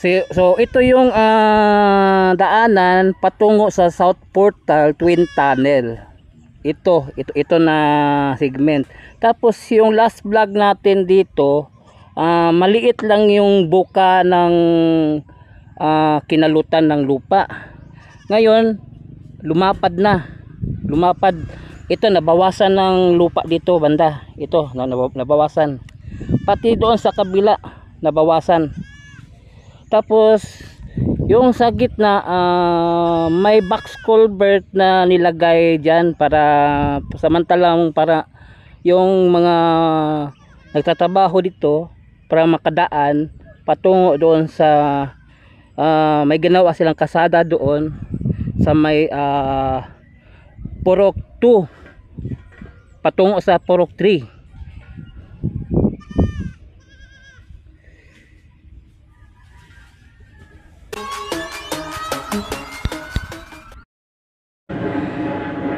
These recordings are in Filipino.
So ito yung daanan patungo sa South Portal Twin Tunnel. Ito na segment. Tapos yung last vlog natin dito, maliit lang yung buka ng kinalutan ng lupa. Ngayon lumapad na. Ito, nabawasan ng lupa dito banda. Ito nabawasan. Pati doon sa kabila nabawasan. Tapos yung sa gitna may box culvert na nilagay diyan para samantalang para yung mga nagtatrabaho dito para makadaan patungo doon sa may ginawa silang kasada doon sa may Purok 2 patungo sa Purok 3.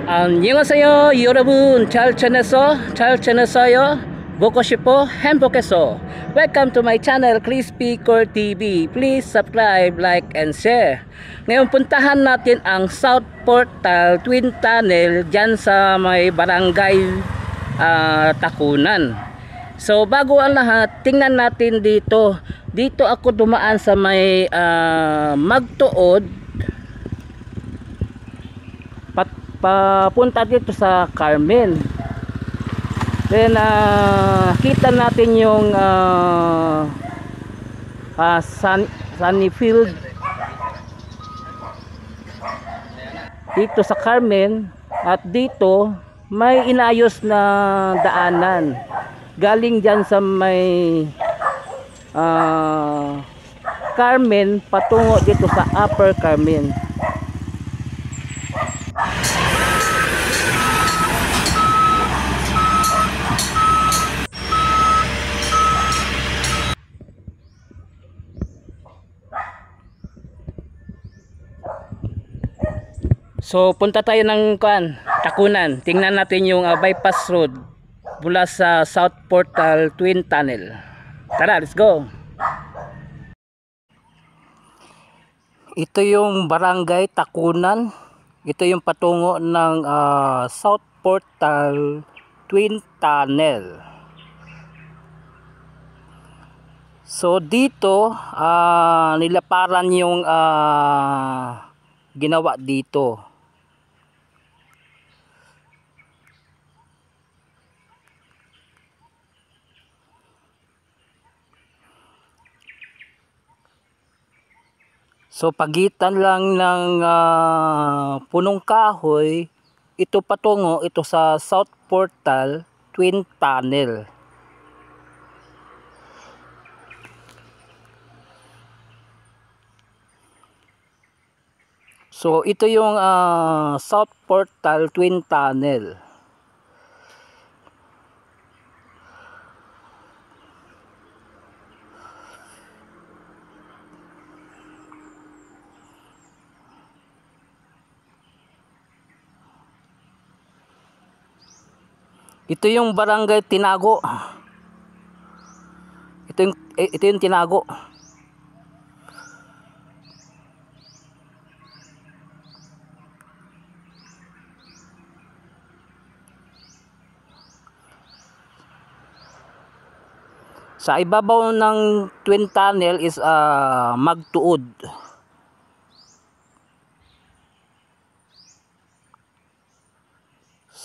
안녕하세요 여러분, 잘 지냈어요? 보고 싶어 행복해서. Welcome to my channel Crispy Core TV. Please subscribe, like and share. Ngayon puntahan natin ang South Portal Twin Tunnel dyan sa may barangay Takunan. So bago ang lahat, tingnan natin dito. Dito ako dumaan sa may Magtuod papunta dito sa Carmen. Then kita natin yung Sunnyfield dito sa Carmen. At dito may inayos na daanan galing dyan sa may Carmen patungo dito sa Upper Carmen. So punta tayo ng Takunan. Tingnan natin yung bypass road mula sa South Portal Twin Tunnel. Tara, let's go. Ito yung barangay Takunan. Ito yung patungo ng South Portal Twin Tunnel. So dito nilaparan yung ginawa dito. So pagitan lang ng punong kahoy, ito patungo ito sa South Portal Twin Tunnel. So ito yung South Portal Twin Tunnel. Ito yung barangay Tinago. Ito yung Tinago. Sa ibabaw ng Twin Tunnel is Magtuod.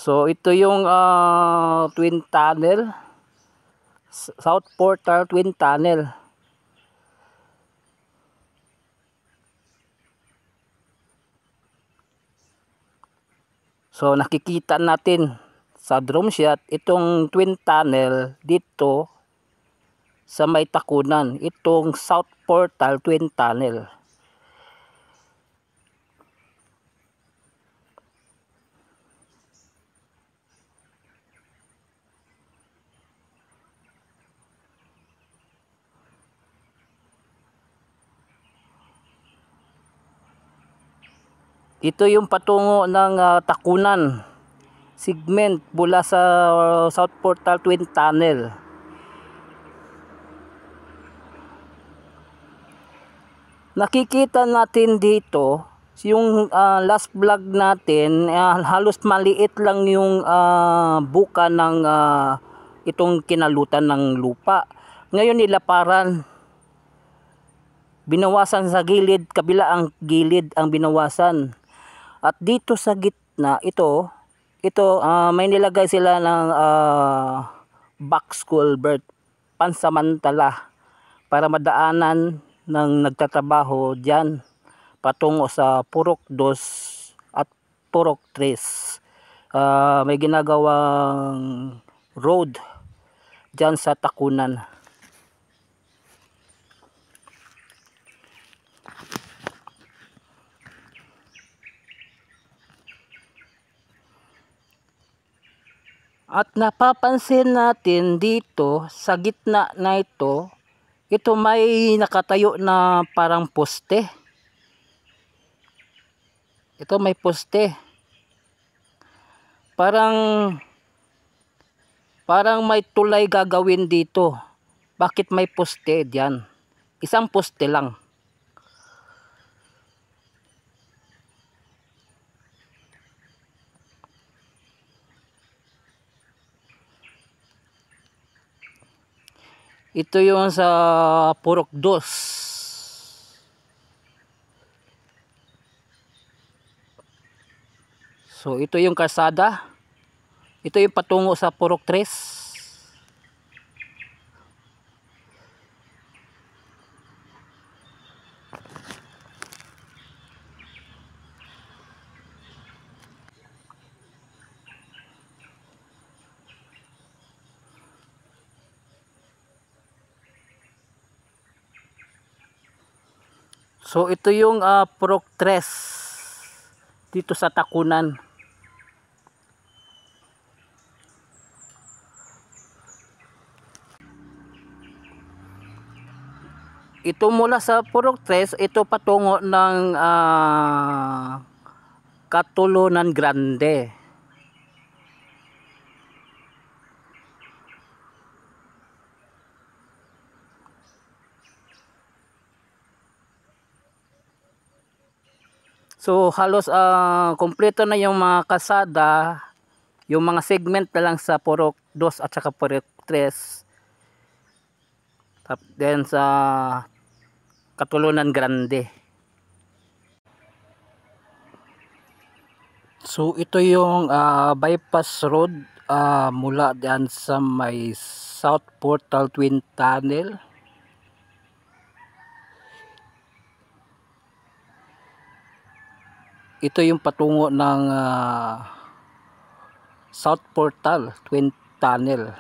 So ito yung Twin Tunnel, South Portal Twin Tunnel. So nakikita natin sa drone shot itong Twin Tunnel dito sa may Takunan, itong South Portal Twin Tunnel. Ito yung patungo ng Takunan segment mula sa South Portal Twin Tunnel. Nakikita natin dito yung last vlog natin, halos maliit lang yung buka ng itong kinalutan ng lupa. Ngayon nilaparan, binawasan sa gilid, kabila ang gilid ang binawasan. At dito sa gitna, ito may nilagay sila ng box culvert pansamantala para madaanan ng nagtatrabaho diyan patungo sa Purok 2 at Purok 3. May ginagawang road diyan sa Takunan. At napapansin natin dito sa gitna na ito may nakatayo na parang poste. Ito may poste. Parang may tulay gagawin dito. Bakit may poste diyan? Isang poste lang. Ito yung sa Purok 2. So ito yung kalsada. Ito yung patungo sa Purok 3. So ito yung Purok 3 dito sa Takunan. Ito mula sa Purok 3, ito patungo ng Katulunan Grande. So halos kompleto na yung mga kalsada, yung mga segment na lang sa Purok 2 at saka Purok 3. Then sa Katulunan Grande. So ito yung bypass road mula diyan sa may South Portal Twin Tunnel. Ito yung patungo ng South Portal Twin Tunnel.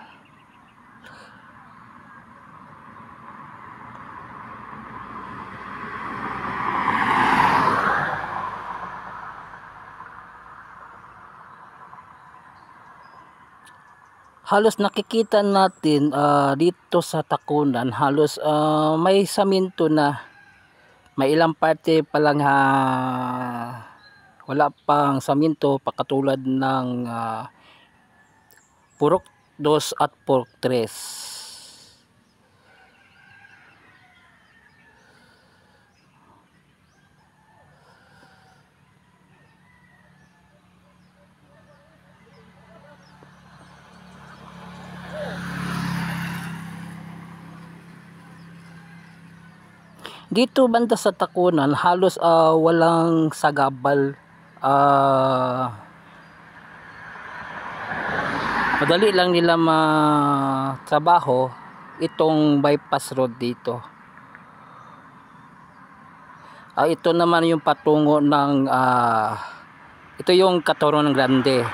Halos nakikita natin dito sa Takunan, halos may saminto na. May ilang parte pa lang wala pang saminto, pakatulad ng Purok 2 at Purok 3. Dito banda sa Takunan, halos walang sagabal. Madali lang nila matrabaho itong bypass road dito. Ito naman yung patungo ng ito yung Katulunan Grande.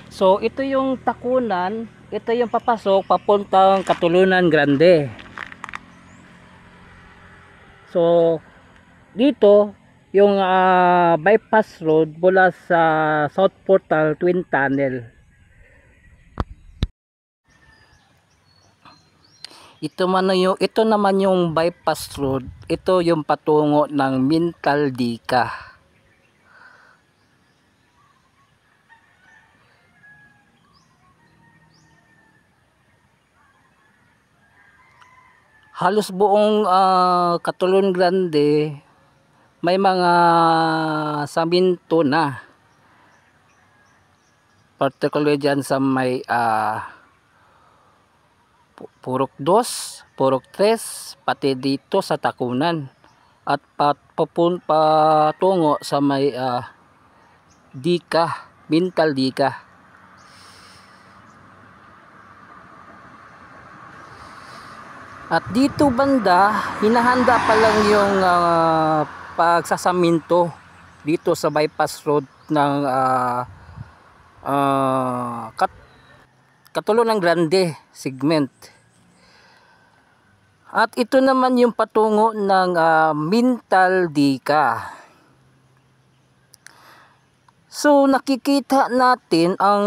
So ito yung Takunan, ito yung papasok papuntang Katulunan Grande. So dito yung bypass road mula sa South Portal Twin Tunnel. Ito naman yung bypass road. Ito yung patungo ng Mintaldika. Halos buong Catulon Grande may mga saminto na, particularly dyan sa may Purok 2, Purok 3, pati dito sa Takunan at patungo sa may Dika, Mintal Dika. At dito banda, hinahanda pa lang yung pagsasaminto dito sa bypass road ng Catulon Grande segment. At ito naman yung patungo ng Mintal Dika. So nakikita natin ang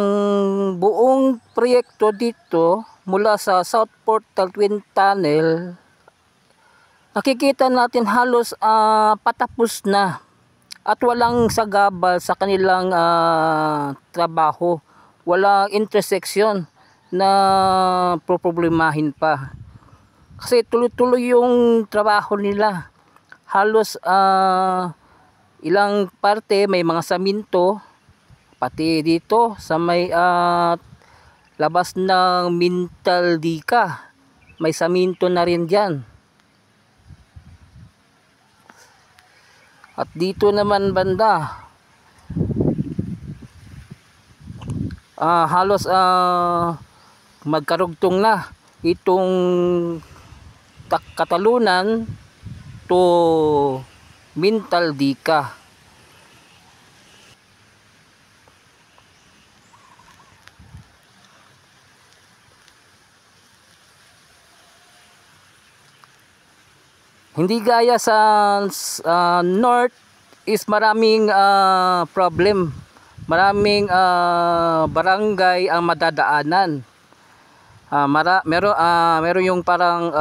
buong proyekto dito mula sa South Portal Twin Tunnel. Nakikita natin halos patapos na at walang sagabal sa kanilang trabaho. Walang intersection na problemahin pa. Kasi tuloy-tuloy yung trabaho nila. Halos ilang parte may mga saminto, pati dito sa may labas ng Mintal Dika may saminto na rin dyan. At dito naman banda halos magkarugtong na itong Katalunan to Mintal Dika. Hindi gaya sa north is maraming problem. Maraming barangay ang madadaanan. Meron yung parang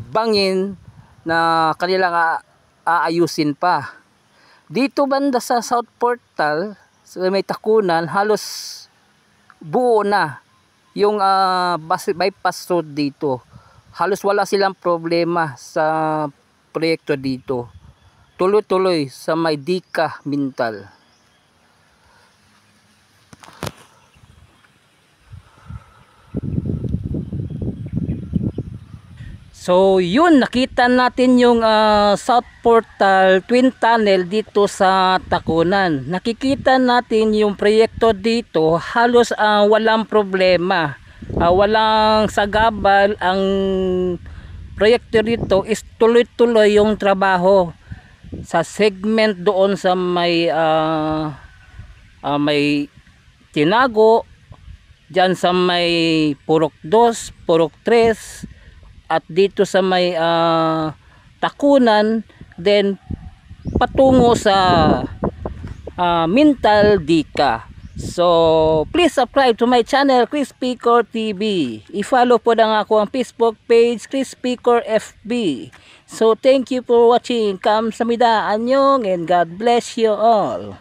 bangin na kanilang aayusin pa. Dito banda sa South Portal, sa may Takunan, halos buo na yung bypass road dito. Halos wala silang problema sa proyekto dito. Tuloy-tuloy sa may Dika, Mintal. So yun, nakita natin yung South Portal Twin Tunnel dito sa Takunan. Nakikita natin yung proyekto dito, halos walang problema. Walang sagabal. Ang proyekto dito is tuloy-tuloy yung trabaho sa segment doon sa may Tinago, dyan sa may Purok 2, Purok 3, at dito sa may Takunan, then patungo sa Mintal Dika. So please subscribe to my channel Crispy Core TV. I-follow po na ako ang Facebook page Crispy Core FB. So thank you for watching. Kamsahamnida, annyeong, and God bless you all.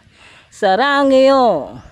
Saranghayo.